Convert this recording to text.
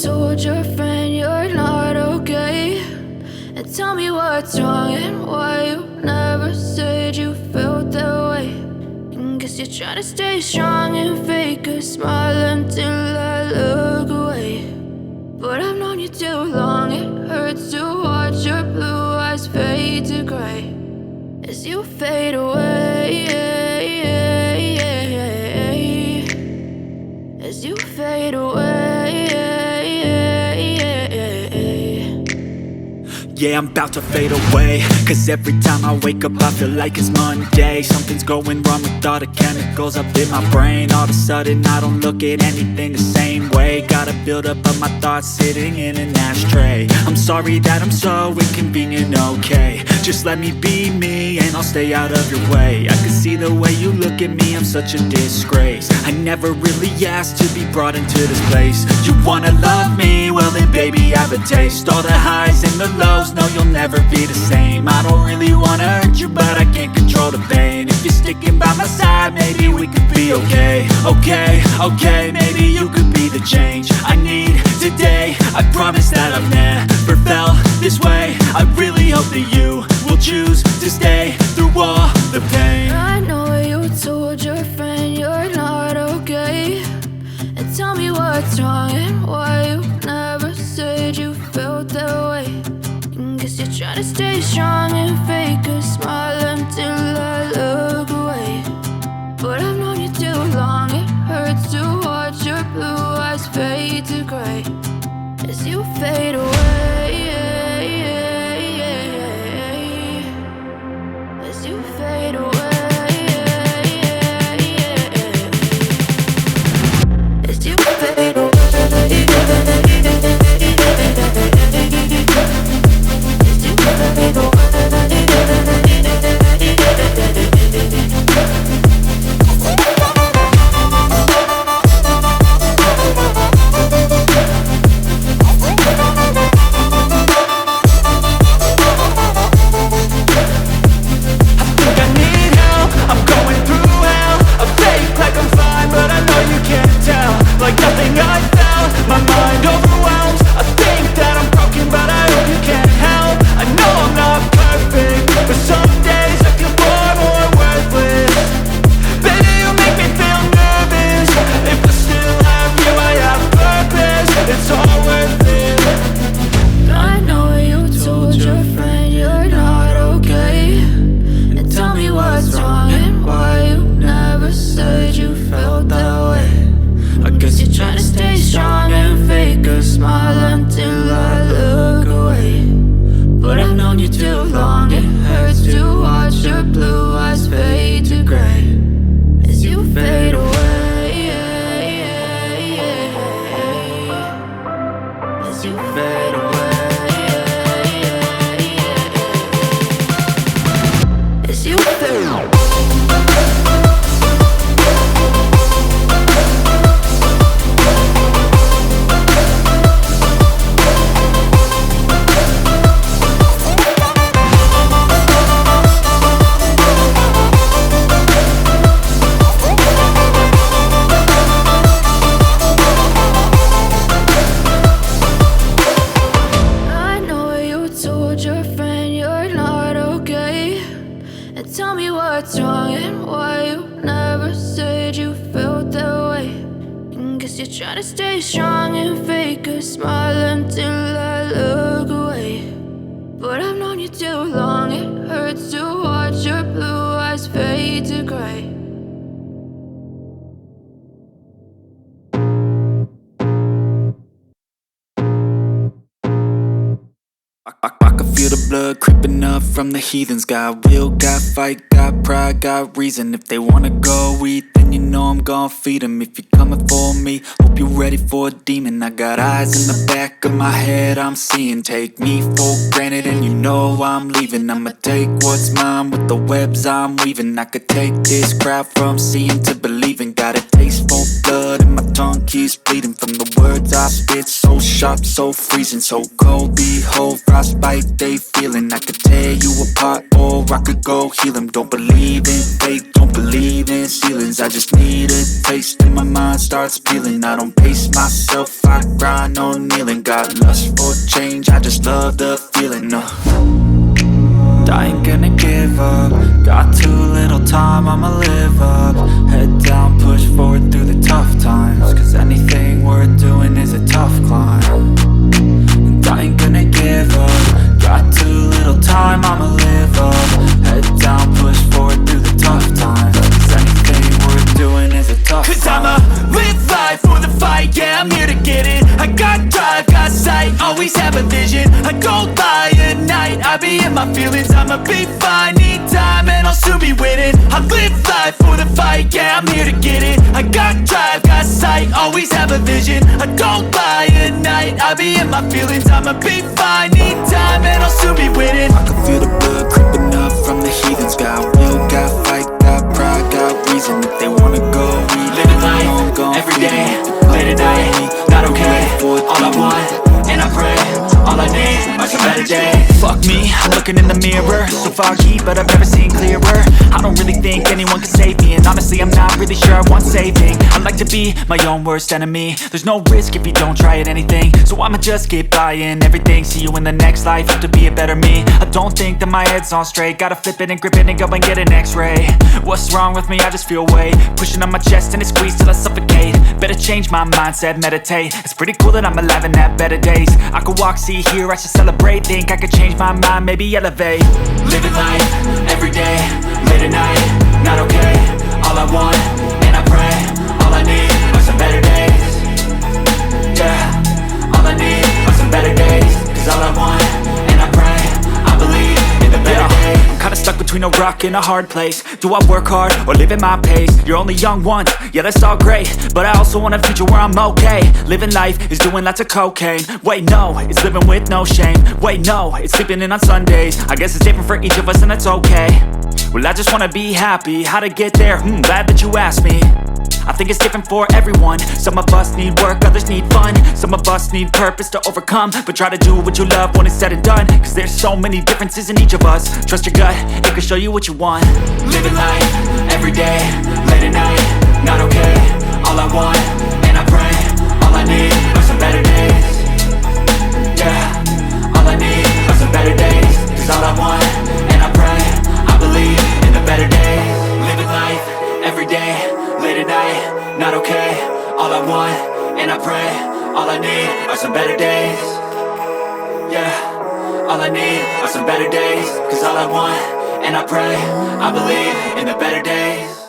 told your friend you're not okay, and tell me what's wrong and why you never said you felt that way. And guess you're trying to stay strong and fake a smile until I look away. But I've known you too long, it hurts to watch your blue eyes fade to gray as you fade away, as you fade away. Yeah, I'm about to fade away, cause every time I wake up I feel like it's Monday. Something's going wrong with all the chemicals up in my brain. All of a sudden I don't look at anything the same way. Gotta build up of my thoughts sitting in an ashtray. I'm sorry that I'm so inconvenient, okay. Just let me be me and I'll stay out of your way. I can see the way you look at me, I'm such a disgrace. I never really asked to be brought into this place. You wanna love me? Well then baby I have a taste. All the highs and the lows, no you'll never be the same. I don't really wanna hurt you but I can't control the pain. If you're sticking by my side maybe we could be okay. Okay, maybe you could be the change I need today. I promise that I've never felt this way. I really hope that you will choose to stay through all the pain. I know you told your friend you're not okay, and tell me what's wrong and why you never said you felt that way. And guess you're trying to stay strong and fake a smile until I look away. But I've known you too long, it hurts to watch your blue eyes fade to gray as you fade away, as you fade away, as you fade away. From the heathens, got will, got fight, got pride, got reason. If they wanna go eat, then you know I'm gon' feed them. If you're coming for me, hope you're ready for a demon. I got eyes in the back of my head, I'm seeing. Take me for granted and you know I'm leaving. I'ma take what's mine with the webs I'm weaving. I could take this crowd from seeing to believing. Got a taste for blood and my tongue keeps bleeding. From the words I spit, so sharp, so freezing, so cold. Behold, frostbite they feeling. I could tear you apart or I could go heal them. Don't believe in fate, don't believe in ceilings. I just just need a taste and my mind starts peeling. I don't pace myself, I grind on kneeling. Got lust for change, I just love the feeling. I ain't gonna give up. Got too little time, I'ma live up. Head down, push forward through the tough times, cause anything worth doing is a tough climb. And I ain't gonna give up. Got too little time, I'ma live up. Head down, push forward through the tough times, cause anything worth doing is a tough climb. Cause I'ma live life for the fight, yeah, I'm here to get it. I got drive, got sight, always have a vision. I don't lie at night, I be in my feelings. I'ma be fine, need time, and I'll soon be winning. I live life for the fight, yeah, I'm here to get it. I got drive, got sight, always have a vision. I don't lie at night, I be in my feelings. I'ma be fine, need time, and I'll soon be winning. I can feel the blood creeping up from the heathens. Got will, got fight, got pride, got reason. If they wanna go, we living life every day, late at night, not okay. All I want, and I pray, all I need are some better days. Fuck me, I'm looking in the mirror, so foggy, but I've never seen clearer. I don't really think anyone can save me, and honestly I'm not really sure I want saving. I like to be my own worst enemy. There's no risk if you don't try at anything, so I'ma just get buying everything. See you in the next life, have to be a better me. I don't think that my head's on straight, gotta flip it and grip it and go and get an x-ray. What's wrong with me? I just feel weight pushing on my chest and it squeezes till I suffocate. Better change my mindset, meditate. It's pretty cool that I'm alive and have better days. I could walk, see, hear, I should celebrate. Think I could change my mind, maybe elevate. Living life, every day, late at night, not okay. All I want, and I pray, all I need are some better days. Yeah, all I need are some better days. Cause all I want, and I pray, I believe in the better days. I'm kinda stuck between a rock and a hard place. Do I work hard or live at my pace? You're only young once, yeah that's all great, but I also want a future where I'm okay. Living life is doing lots of cocaine. Wait no, it's living with no shame. Wait no, it's sleeping in on Sundays. I guess it's different for each of us and that's okay. Well I just wanna be happy, how to get there? Glad that you asked me. I think it's different for everyone. Some of us need work, others need fun. Some of us need purpose to overcome. But try to do what you love when it's said and done, cause there's so many differences in each of us. Trust your gut, it can show you what you want. Living life, every day, late at night, not okay. All I want, and I pray, all I need are some better days. Yeah, all I need are some better days. Cause all I want, and I pray, I believe in the better days. Living life, every day, late at night, not okay. All I want, and I pray, all I need are some better days. Yeah, all I need are some better days. Cause all I want, and I pray, I believe in the better days.